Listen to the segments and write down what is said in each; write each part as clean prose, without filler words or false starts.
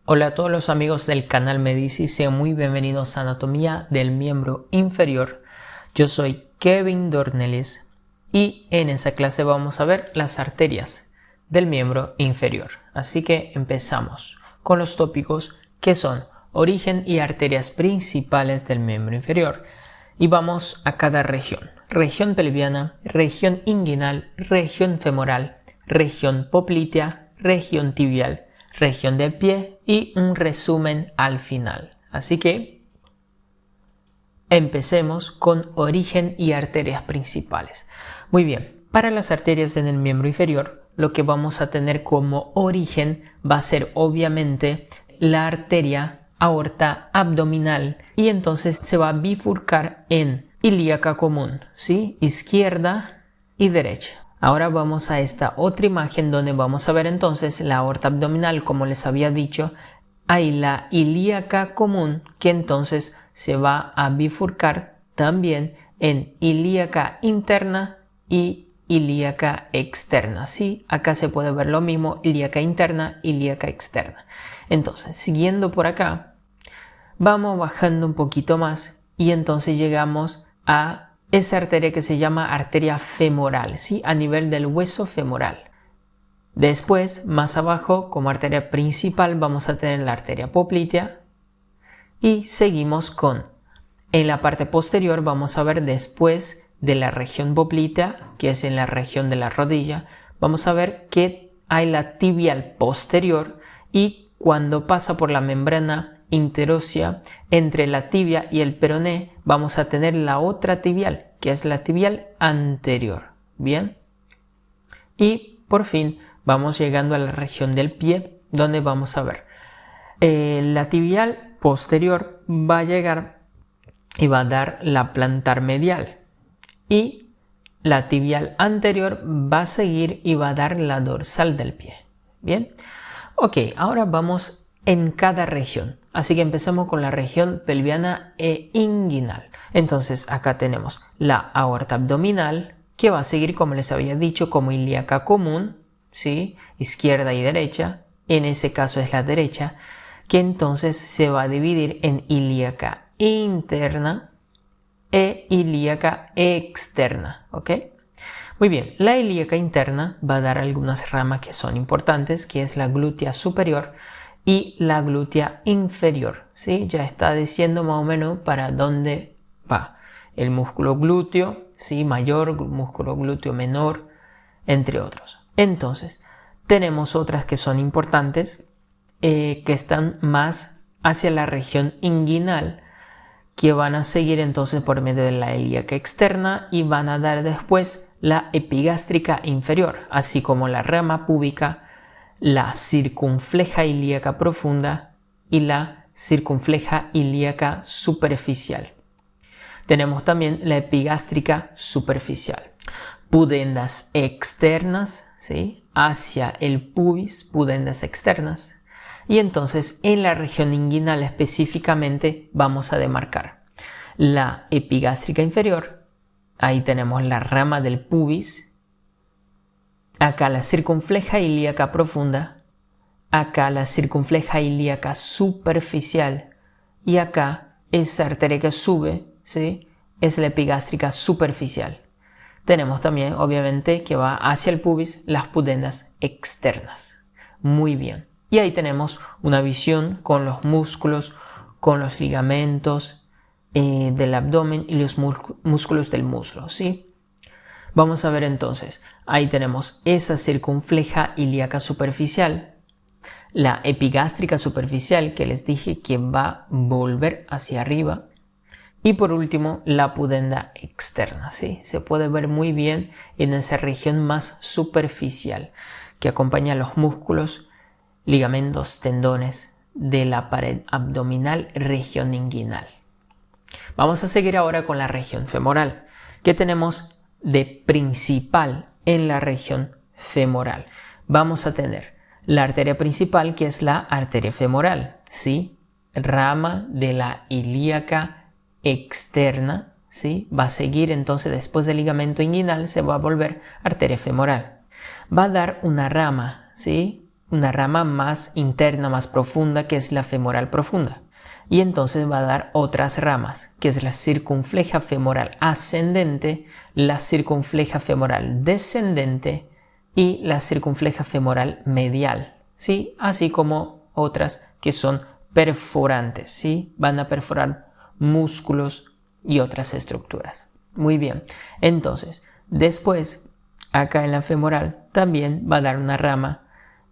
Hola a todos los amigos del canal Medici, sean muy bienvenidos a Anatomía del Miembro Inferior. Yo soy Kevin Dornelis y en esta clase vamos a ver las arterias del miembro inferior. Así que empezamos con los tópicos que son origen y arterias principales del miembro inferior. Y vamos a cada región. Región pelviana, región inguinal, región femoral, región poplitea, región tibial, región del pie y un resumen al final. Así que empecemos con origen y arterias principales. Muy bien, para las arterias en el miembro inferior, lo que vamos a tener como origen va a ser obviamente la arteria aorta abdominal y entonces se va a bifurcar en ilíaca común, ¿sí? Izquierda y derecha. Ahora vamos a esta otra imagen donde vamos a ver entonces la aorta abdominal, como les había dicho. Hay la ilíaca común que entonces se va a bifurcar también en ilíaca interna y ilíaca externa. Sí, acá se puede ver lo mismo, ilíaca interna, ilíaca externa. Entonces, siguiendo por acá, vamos bajando un poquito más y entonces llegamos a esa arteria que se llama arteria femoral, ¿sí? A nivel del hueso femoral. Después, más abajo, como arteria principal, vamos a tener la arteria poplitea. Y seguimos con, en la parte posterior, vamos a ver después de la región poplitea, que es en la región de la rodilla, vamos a ver que hay la tibial posterior y cuando pasa por la membrana interósea entre la tibia y el peroné, vamos a tener la otra tibial, que es la tibial anterior. Bien. Y por fin vamos llegando a la región del pie, donde vamos a ver la tibial posterior va a llegar y va a dar la plantar medial. Y la tibial anterior va a seguir y va a dar la dorsal del pie. Bien. Ok, ahora vamos en cada región. Así que empezamos con la región pelviana e inguinal. Entonces acá tenemos la aorta abdominal, que va a seguir, como les había dicho, como ilíaca común, ¿sí? Izquierda y derecha. En ese caso es la derecha, que entonces se va a dividir en ilíaca interna e ilíaca externa, ¿ok? Muy bien, la ilíaca interna va a dar algunas ramas que son importantes, que es la glútea superior y la glútea inferior, ¿sí? Ya está diciendo más o menos para dónde va el músculo glúteo, ¿sí? Mayor, músculo glúteo menor, entre otros. Entonces, tenemos otras que son importantes, que están más hacia la región inguinal, que van a seguir entonces por medio de la ilíaca externa y van a dar después la epigástrica inferior, así como la rama púbica, la circunfleja ilíaca profunda y la circunfleja ilíaca superficial. Tenemos también la epigástrica superficial. Pudendas externas, ¿sí? Hacia el pubis, pudendas externas. Y entonces en la región inguinal específicamente vamos a demarcar la epigástrica inferior. Ahí tenemos la rama del pubis. Acá la circunfleja ilíaca profunda, acá la circunfleja ilíaca superficial y acá esa arteria que sube, ¿sí? Es la epigástrica superficial. Tenemos también, obviamente, que va hacia el pubis, las pudendas externas. Muy bien. Y ahí tenemos una visión con los músculos, con los ligamentos del abdomen y los músculos del muslo, ¿sí? Vamos a ver entonces, ahí tenemos esa circunfleja ilíaca superficial, la epigástrica superficial que les dije que va a volver hacia arriba y por último la pudenda externa, ¿sí? Se puede ver muy bien en esa región más superficial que acompaña a los músculos, ligamentos, tendones de la pared abdominal, región inguinal. Vamos a seguir ahora con la región femoral. ¿Qué tenemos de principal en la región femoral? Vamos a tener la arteria principal, que es la arteria femoral, ¿sí? Rama de la ilíaca externa, ¿sí? Va a seguir entonces después del ligamento inguinal, se va a volver arteria femoral. Va a dar una rama, ¿sí? una rama más interna, más profunda, que es la femoral profunda. Y entonces va a dar otras ramas, que es la circunfleja femoral ascendente, la circunfleja femoral descendente y la circunfleja femoral medial, ¿sí? Así como otras que son perforantes, ¿sí? Van a perforar músculos y otras estructuras. Muy bien, entonces, después, acá en la femoral, también va a dar una rama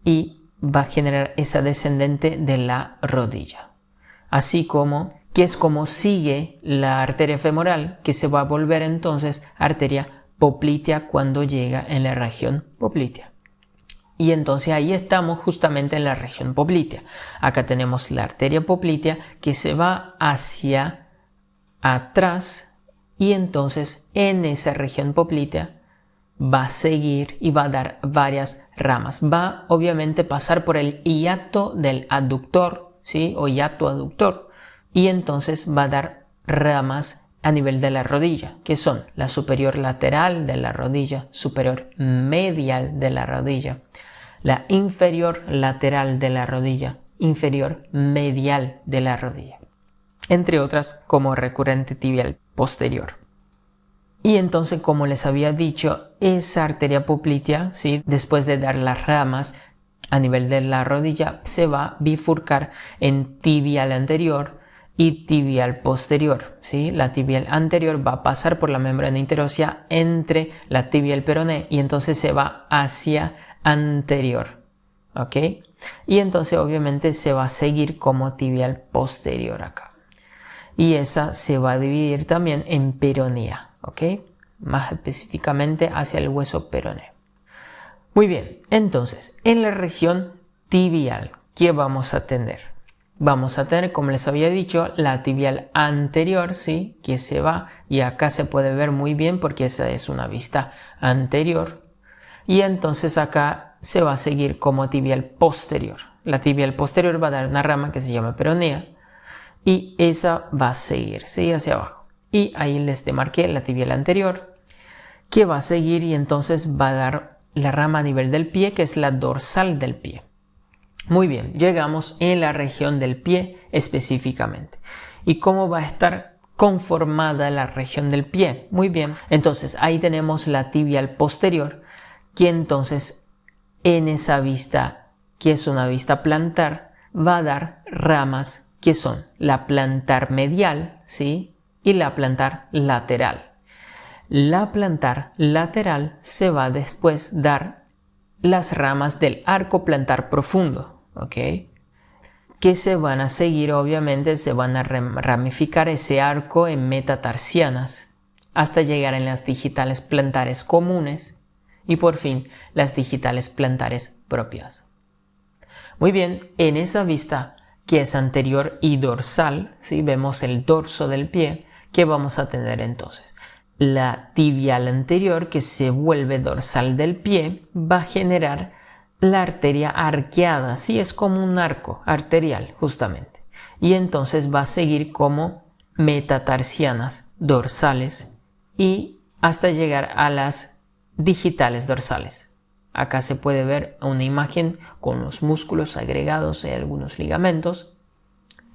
y va a generar esa descendente de la rodilla. Así como, que es como sigue la arteria femoral, que se va a volver entonces arteria poplitea cuando llega en la región poplitea. Y entonces ahí estamos justamente en la región poplitea. Acá tenemos la arteria poplitea que se va hacia atrás y entonces en esa región poplitea va a seguir y va a dar varias ramas. Va obviamente a pasar por el hiato del aductor, ¿sí? O hiato aductor, y entonces va a dar ramas a nivel de la rodilla, que son la superior lateral de la rodilla, superior medial de la rodilla, la inferior lateral de la rodilla, inferior medial de la rodilla, entre otras como recurrente tibial posterior. Y entonces, como les había dicho, esa arteria poplitea, ¿sí? Después de dar las ramas a nivel de la rodilla, se va a bifurcar en tibial anterior y tibial posterior, ¿sí? La tibial anterior va a pasar por la membrana interósea entre la tibia y el peroné y entonces se va hacia anterior, ¿ok? Y entonces obviamente se va a seguir como tibial posterior acá. Y esa se va a dividir también en peronea, ¿ok? Más específicamente hacia el hueso peroné. Muy bien, entonces, en la región tibial, ¿qué vamos a tener? Vamos a tener, como les había dicho, la tibial anterior, ¿sí? Que se va, y acá se puede ver muy bien porque esa es una vista anterior. Y entonces acá se va a seguir como tibial posterior. La tibial posterior va a dar una rama que se llama peronea y esa va a seguir, ¿sí? Hacia abajo. Y ahí les demarqué la tibial anterior que va a seguir y entonces va a dar la rama a nivel del pie, que es la dorsal del pie. Muy bien, llegamos en la región del pie específicamente. ¿Y cómo va a estar conformada la región del pie? Muy bien, entonces ahí tenemos la tibial posterior, que entonces en esa vista, que es una vista plantar, va a dar ramas que son la plantar medial, ¿sí? Y la plantar lateral. La plantar lateral se va a después dar las ramas del arco plantar profundo, ¿ok? Que se van a seguir, obviamente, se van a ramificar ese arco en metatarsianas hasta llegar en las digitales plantares comunes y por fin las digitales plantares propias. Muy bien, en esa vista que es anterior y dorsal, ¿sí? Vemos el dorso del pie, ¿qué vamos a tener entonces? La tibial anterior, que se vuelve dorsal del pie, va a generar la arteria arqueada, sí, es como un arco arterial justamente, y entonces va a seguir como metatarsianas dorsales y hasta llegar a las digitales dorsales. Acá se puede ver una imagen con los músculos agregados y algunos ligamentos.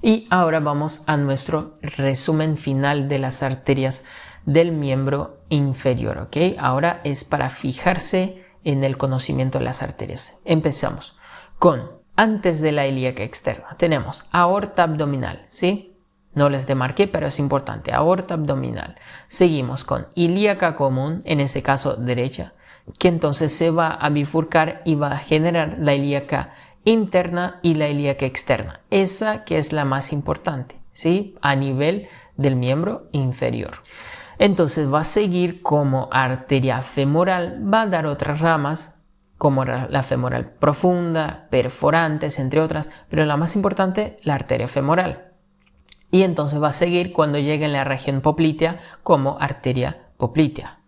Y ahora vamos a nuestro resumen final de las arterias del miembro inferior, ¿ok? Ahora es para fijarse en el conocimiento de las arterias. Empezamos con, antes de la ilíaca externa, tenemos aorta abdominal, ¿sí? No les demarqué, pero es importante, aorta abdominal. Seguimos con ilíaca común, en este caso derecha, que entonces se va a bifurcar y va a generar la ilíaca interna y la ilíaca externa. Esa que es la más importante, ¿sí? A nivel del miembro inferior. Entonces va a seguir como arteria femoral, va a dar otras ramas como la femoral profunda, perforantes, entre otras, pero la más importante, la arteria femoral. Y entonces va a seguir cuando llegue en la región poplitea como arteria poplitea.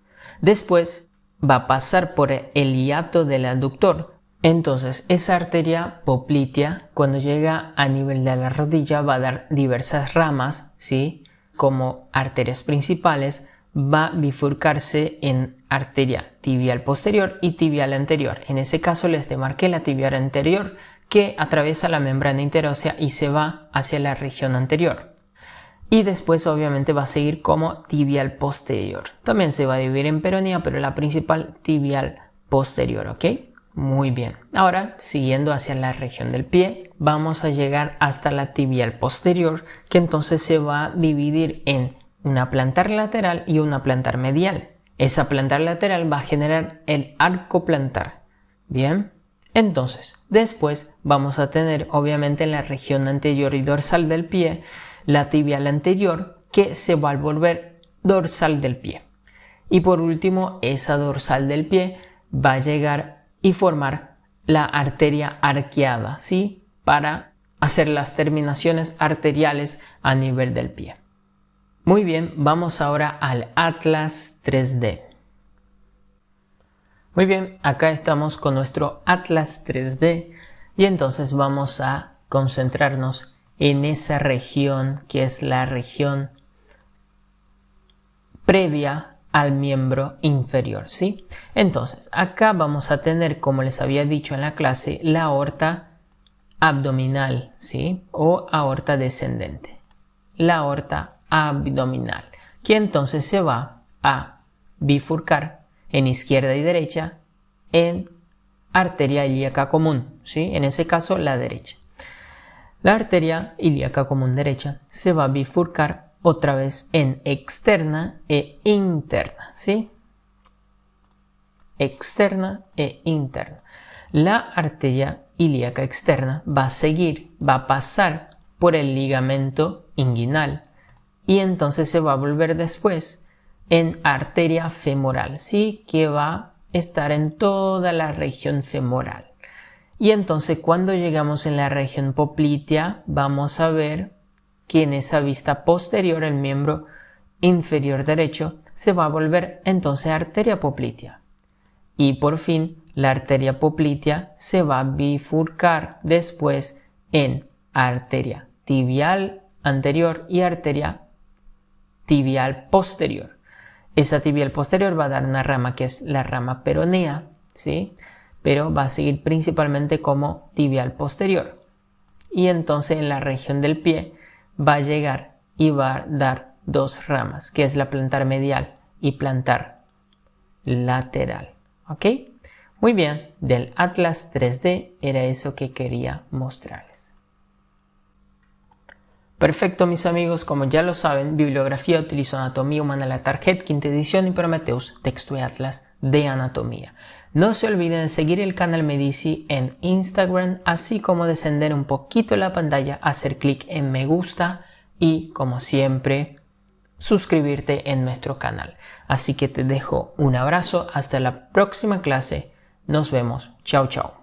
Después va a pasar por el hiato del aductor. Entonces esa arteria poplitea, cuando llega a nivel de la rodilla, va a dar diversas ramas, ¿sí? Como arterias principales, va a bifurcarse en arteria tibial posterior y tibial anterior. En ese caso les demarqué la tibial anterior que atraviesa la membrana interósea y se va hacia la región anterior. Y después obviamente va a seguir como tibial posterior. También se va a dividir en peronea, pero la principal tibial posterior, ¿ok? Muy bien. Ahora, siguiendo hacia la región del pie, vamos a llegar hasta la tibial posterior, que entonces se va a dividir en una plantar lateral y una plantar medial. Esa plantar lateral va a generar el arco plantar. Bien. Entonces, después vamos a tener obviamente en la región anterior y dorsal del pie la tibial anterior que se va a volver dorsal del pie. Y por último, esa dorsal del pie va a llegar y formar la arteria arqueada, ¿sí? Para hacer las terminaciones arteriales a nivel del pie. Muy bien, vamos ahora al Atlas 3D. Muy bien, acá estamos con nuestro Atlas 3D y entonces vamos a concentrarnos en esa región que es la región previa al miembro inferior, ¿sí? Entonces, acá vamos a tener, como les había dicho en la clase, la aorta abdominal, ¿sí? O aorta descendente. La aorta abdominal, que entonces se va a bifurcar en izquierda y derecha en arteria ilíaca común, ¿sí? En ese caso la derecha. La arteria ilíaca común derecha se va a bifurcar otra vez en externa e interna, ¿sí? Externa e interna. La arteria ilíaca externa va a seguir, va a pasar por el ligamento inguinal y entonces se va a volver después en arteria femoral, ¿sí? Que va a estar en toda la región femoral. Y entonces cuando llegamos en la región poplitea vamos a ver que en esa vista posterior el miembro inferior derecho se va a volver entonces arteria poplitea. Y por fin la arteria poplitea se va a bifurcar después en arteria tibial anterior y arteria tibial posterior. Esa tibial posterior va a dar una rama que es la rama peronea, ¿sí? Pero va a seguir principalmente como tibial posterior. Y entonces en la región del pie va a llegar y va a dar dos ramas, que es la plantar medial y plantar lateral. ¿Ok? Muy bien, del Atlas 3D era eso que quería mostrarles. Perfecto, mis amigos, como ya lo saben, bibliografía utilizo Anatomía Humana La Target, quinta edición y Prometheus, texto y atlas de anatomía. No se olviden de seguir el canal Medici en Instagram, así como descender un poquito la pantalla, hacer clic en me gusta y, como siempre, suscribirte en nuestro canal. Así que te dejo un abrazo, hasta la próxima clase, nos vemos, chao chao.